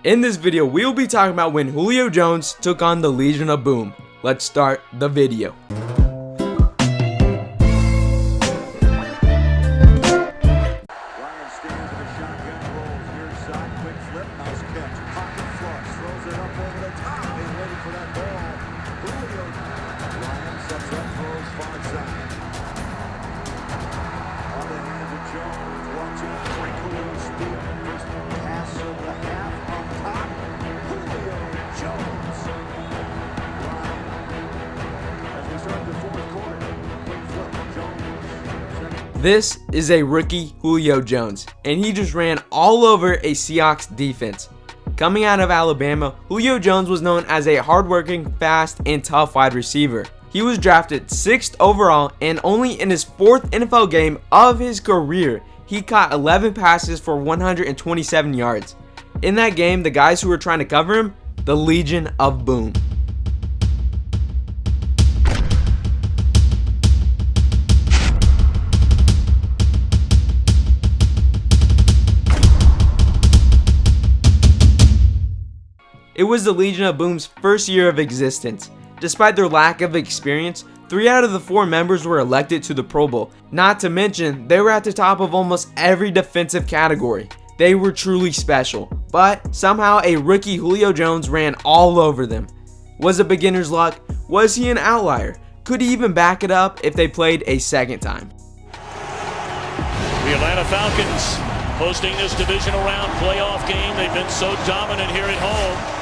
In this video, we will be talking about when Julio Jones took on the Legion of Boom. Let's start the video. This is a rookie Julio Jones, and he just ran all over a Seahawks defense. Coming out of Alabama, Julio Jones was known as a hardworking, fast, and tough wide receiver. He was drafted 6th overall, and only in his 4th NFL game of his career, he caught 11 passes for 127 yards. In that game, the guys who were trying to cover him, the Legion of Boom. It was the Legion of Boom's first year of existence. Despite their lack of experience, 3 out of the 4 members were elected to the Pro Bowl. Not to mention, they were at the top of almost every defensive category. They were truly special, but somehow a rookie Julio Jones ran all over them. Was it beginner's luck? Was he an outlier? Could he even back it up if they played a second time? The Atlanta Falcons hosting this divisional round playoff game. They've been so dominant here at home.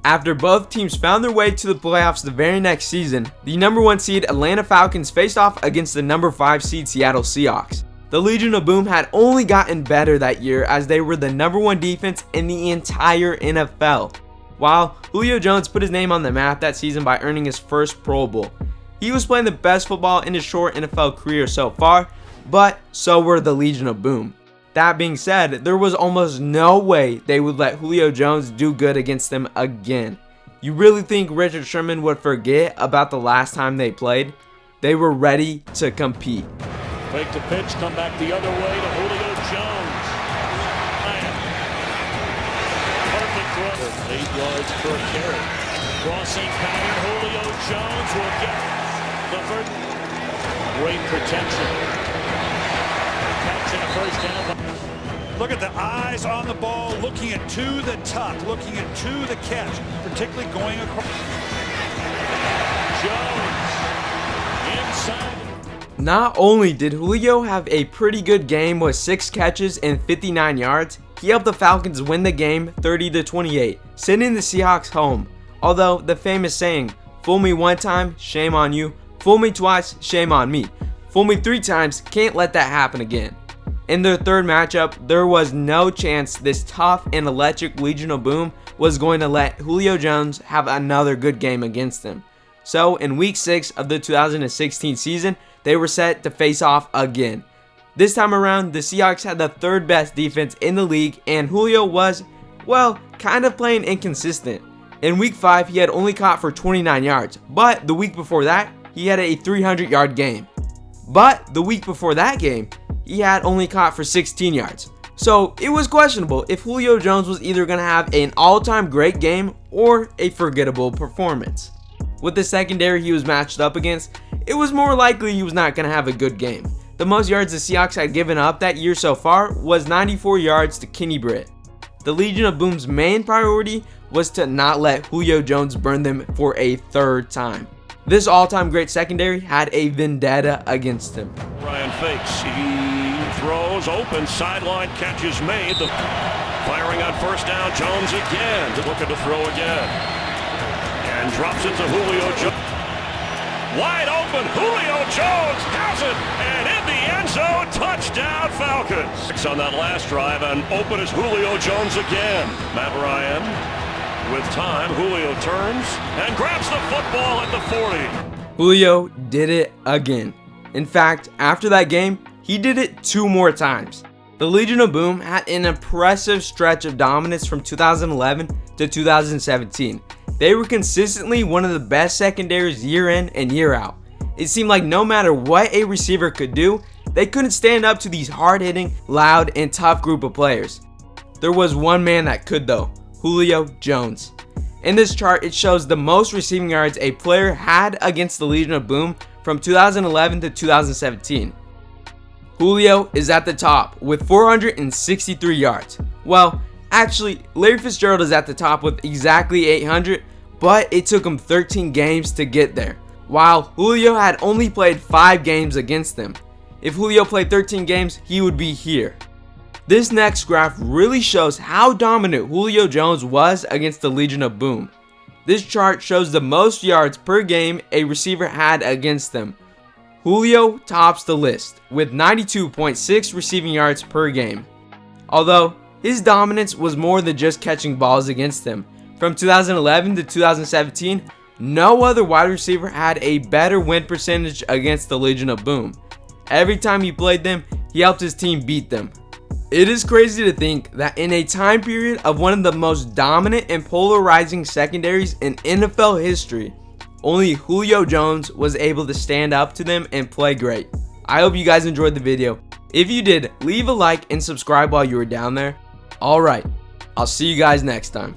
After both teams found their way to the playoffs the very next season, the number 1 seed Atlanta Falcons faced off against the number 5 seed Seattle Seahawks. The Legion of Boom had only gotten better that year as they were the number 1 defense in the entire NFL. While Julio Jones put his name on the map that season by earning his first Pro Bowl. He was playing the best football in his short NFL career so far, but so were the Legion of Boom. That being said, there was almost no way they would let Julio Jones do good against them again. You really think Richard Sherman would forget about the last time they played? They were ready to compete. Fake to pitch, come back the other way to Julio Jones. Perfect throw. 8 yards per carry. Crossing pattern, Julio Jones will get the first. Great protection. First down. Look at the eyes on the ball, looking at to the tuck, looking at to the catch, particularly going across. Jones inside. Not only did Julio have a pretty good game with 6 catches and 59 yards, he helped the Falcons win the game 30-28, sending the Seahawks home. Although the famous saying, "Fool me one time, shame on you. Fool me twice, shame on me. Fool me 3 times, can't let that happen again." In their third matchup, there was no chance this tough and electric Legion of Boom was going to let Julio Jones have another good game against them. So in week 6 of the 2016 season, they were set to face off again. This time around, the Seahawks had the 3rd best defense in the league, and Julio was, well, kind of playing inconsistent. In week 5, he had only caught for 29 yards, but the week before that, he had a 300-yard game. But the week before that game, he had only caught for 16 yards. So it was questionable if Julio Jones was either going to have an all-time great game or a forgettable performance. With the secondary he was matched up against, it was more likely he was not going to have a good game. The most yards the Seahawks had given up that year so far was 94 yards to Kenny Britt. The Legion of Boom's main priority was to not let Julio Jones burn them for a 3rd time. This all-time great secondary had a vendetta against him. Ryan fakes. He throws open. Sideline catch is made. Firing on first down. Jones again. Looking to throw again. And drops it to Julio Jones. Wide open. Julio Jones has it. And in the end zone. Touchdown Falcons. On that last drive. And open is Julio Jones again. Matt Ryan. With time, Julio turns and grabs the football at the 40. Julio did it again. In fact, after that game, he did it 2 more times. The Legion of Boom had an impressive stretch of dominance from 2011 to 2017. They were consistently one of the best secondaries year in and year out. It seemed like no matter what a receiver could do, they couldn't stand up to these hard-hitting, loud, and tough group of players. there was one man that could though, Julio Jones. In this chart, it shows the most receiving yards a player had against the Legion of Boom from 2011 to 2017. Julio is at the top with 463 yards. Well, actually, Larry Fitzgerald is at the top with exactly 800, but it took him 13 games to get there, while Julio had only played 5 games against them. If Julio played 13 games, he would be here. This next graph really shows how dominant Julio Jones was against the Legion of Boom. This chart shows the most yards per game a receiver had against them. Julio tops the list with 92.6 receiving yards per game. Although his dominance was more than just catching balls against them. From 2011 to 2017, no other wide receiver had a better win percentage against the Legion of Boom. Every time he played them, he helped his team beat them. It is crazy to think that in a time period of one of the most dominant and polarizing secondaries in NFL history, only Julio Jones was able to stand up to them and play great. I hope you guys enjoyed the video. If you did, leave a like and subscribe while you were down there. Alright, I'll see you guys next time.